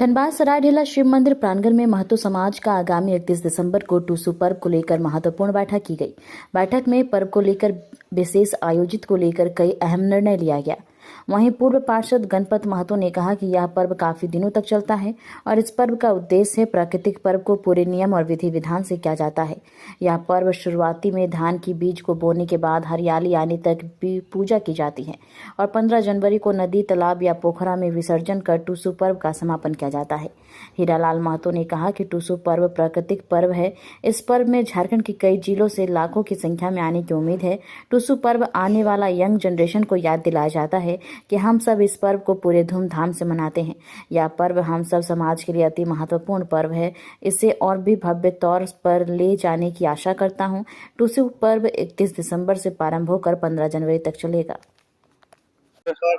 धनबाद सरायढेला शिव मंदिर प्रांगण में महतो समाज का आगामी 31 दिसंबर को टूसू पर्व को लेकर महत्वपूर्ण बैठक की गई। बैठक में पर्व को लेकर विशेष आयोजित को लेकर कई अहम निर्णय लिया गया। वहीं पूर्व पार्षद गणपत महतो ने कहा कि यह पर्व काफी दिनों तक चलता है और इस पर्व का उद्देश्य है प्राकृतिक पर्व को पूरे नियम और विधि विधान से किया जाता है। यह पर्व शुरुआती में धान की बीज को बोने के बाद हरियाली आने तक भी पूजा की जाती है और 15 जनवरी को नदी, तालाब या पोखरा में विसर्जन कर टूसू पर्व का समापन किया जाता है। हीरालाल महतो ने कहा कि टूसू पर्व प्राकृतिक पर्व है। इस पर्व में झारखंड के कई जिलों से लाखों की संख्या में आने की उम्मीद है। टूसू पर्व आने वाला यंग जनरेशन को याद दिलाया जाता है कि हम सब इस पर्व को पूरे धूमधाम से मनाते हैं। यह पर्व हम सब समाज के लिए अति महत्वपूर्ण पर्व है। इसे और भी भव्य तौर पर ले जाने की आशा करता हूं। टूसू पर्व 31 दिसंबर से प्रारंभ होकर 15 जनवरी तक चलेगा।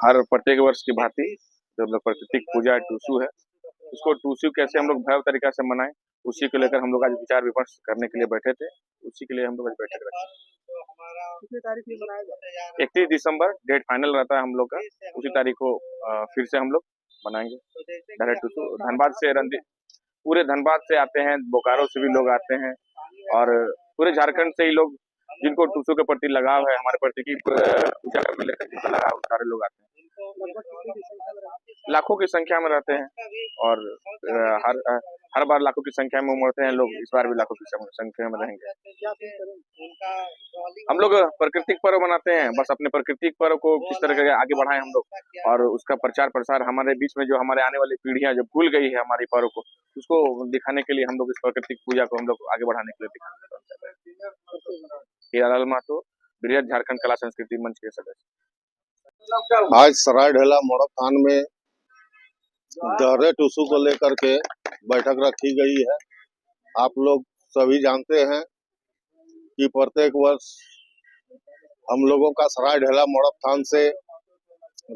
हर प्रत्येक वर्ष की भांति जो हम लोग प्राकृतिक पूजा टूसू है, उसको टूसू कैसे हम लोग भव्य तरीका से मनाएं, उसी को लेकर हम लोग आज विचार विमर्श करने के लिए बैठे थे। उसी के लिए हम लोग आज बैठक रखे। कितनी तारीख में मनाया जाता है? 31 दिसंबर डेट फाइनल रहता है हम लोग का। उसी तारीख को फिर से हम लोग मनाएंगे डायरेक्ट टूसू। धनबाद से पूरे धनबाद से आते हैं, बोकारो से भी लोग आते हैं और पूरे झारखंड से ही लोग जिनको टूसू के प्रति लगाव है, हमारे प्रति की पूजा करने लेकर जिनका लगाव, सारे लोग आते हैं। लाखों की संख्या में रहते हैं और हर बार लाखों की संख्या में उमड़ते हैं लोग। इस बार भी लाखों की संख्या में रहेंगे। हम लोग प्राकृतिक पर्व मनाते हैं, बस अपने प्राकृतिक पर्व को किस तरह से आगे बढ़ाएं हम लोग और उसका प्रचार प्रसार हमारे बीच में जो हमारे आने वाली पीढ़ियां जो भूल गई है हमारी पर्व को, उसको दिखाने के लिए हम लोग इस प्राकृतिक पूजा को हम लोग आगे बढ़ाने के लिए दिखाते हैं। हीरालाल महतो, बृहद झारखंड कला संस्कृति मंच के सदस्य। आज सरायढेला मोड़ थान में दहरे टूसू को लेकर के बैठक रखी गई है। आप लोग सभी जानते हैं कि प्रत्येक वर्ष हम लोगों का सरायढेला मोड़ थान से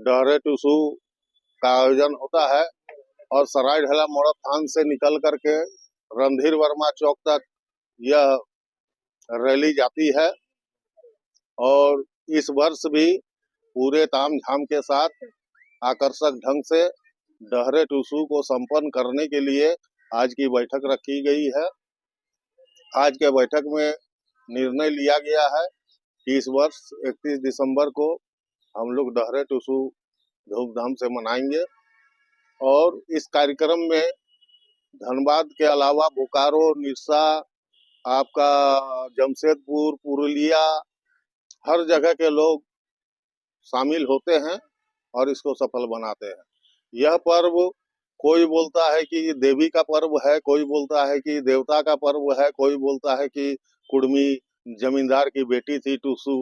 दहरे टूसू का आयोजन होता है और सरायढेला मोड़ थान से निकल करके रणधीर वर्मा चौक तक यह रैली जाती है और इस वर्ष भी पूरे तामझाम के साथ आकर्षक ढंग से दहरे टूसू को संपन्न करने के लिए आज की बैठक रखी गई है। आज के बैठक में निर्णय लिया गया है कि इस वर्ष 31 दिसंबर को हम लोग दहरे टूसू धूमधाम से मनाएंगे और इस कार्यक्रम में धनबाद के अलावा बोकारो, निरसा, आपका जमशेदपुर, पुरुलिया, हर जगह के लोग शामिल होते हैं और इसको सफल बनाते हैं। यह पर्व कोई बोलता है कि देवी का पर्व है, कोई बोलता है कि देवता का पर्व है, कोई बोलता है कि कुड़मी जमींदार की बेटी थी टूसू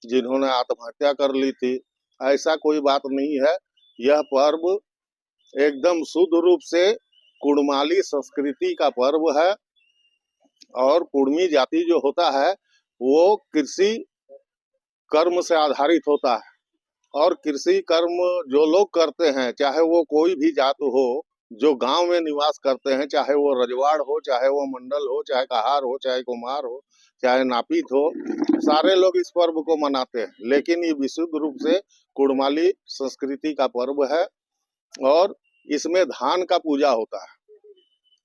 जिन्होंने आत्महत्या कर ली थी। ऐसा कोई बात नहीं है। यह पर्व एकदम शुद्ध रूप से कुड़माली संस्कृति का पर्व है और कुड़मी जाति जो होता है वो कृषि कर्म से आधारित होता है और कृषि कर्म जो लोग करते हैं, चाहे वो कोई भी जात हो, जो गांव में निवास करते हैं, चाहे वो रजवाड़ हो, चाहे वो मंडल हो, चाहे कहार हो, चाहे कुमार हो, चाहे नापीत हो, सारे लोग इस पर्व को मनाते हैं। लेकिन ये विशुद्ध रूप से कुड़माली संस्कृति का पर्व है और इसमें धान का पूजा होता है।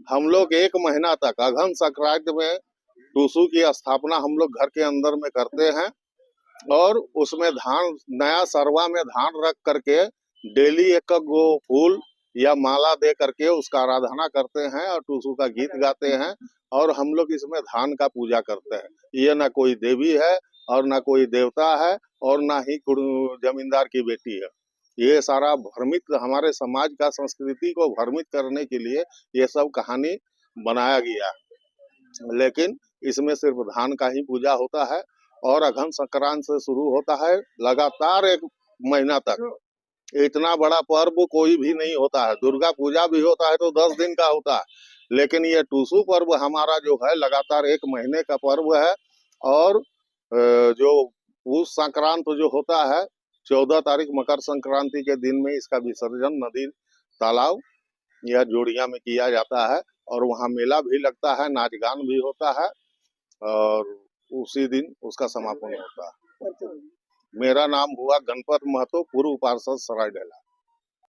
हम लोग 1 महीना तक अघन संक्रांति में टूसू की स्थापना हम लोग घर के अंदर में करते हैं और उसमें धान, नया सरवा में धान रख करके डेली 1 गो फूल या माला दे करके उसका आराधना करते हैं और टूसू का गीत गाते हैं और हम लोग इसमें धान का पूजा करते हैं। ये ना कोई देवी है और ना कोई देवता है और ना ही जमींदार की बेटी है। ये सारा भ्रमित, हमारे समाज का संस्कृति को भ्रमित करने के लिए ये सब कहानी बनाया गया है। लेकिन इसमें सिर्फ धान का ही पूजा होता है और अघन संक्रांत से शुरू होता है लगातार 1 महीना तक। इतना बड़ा पर्व कोई भी नहीं होता है। दुर्गा पूजा भी होता है तो 10 दिन का होता है, लेकिन ये टूसू पर्व हमारा जो है लगातार 1 महीने का पर्व है। और जो पूष संक्रांत जो होता है 14 तारीख मकर संक्रांति के दिन में इसका विसर्जन नदी, तालाब या जोड़िया में किया जाता है और वहाँ मेला भी लगता है, नाच गान भी होता है और उसी दिन उसका समापन होता है। मेरा नाम हुआ गणपत महतो, पूर्व पार्षद सरायढेला।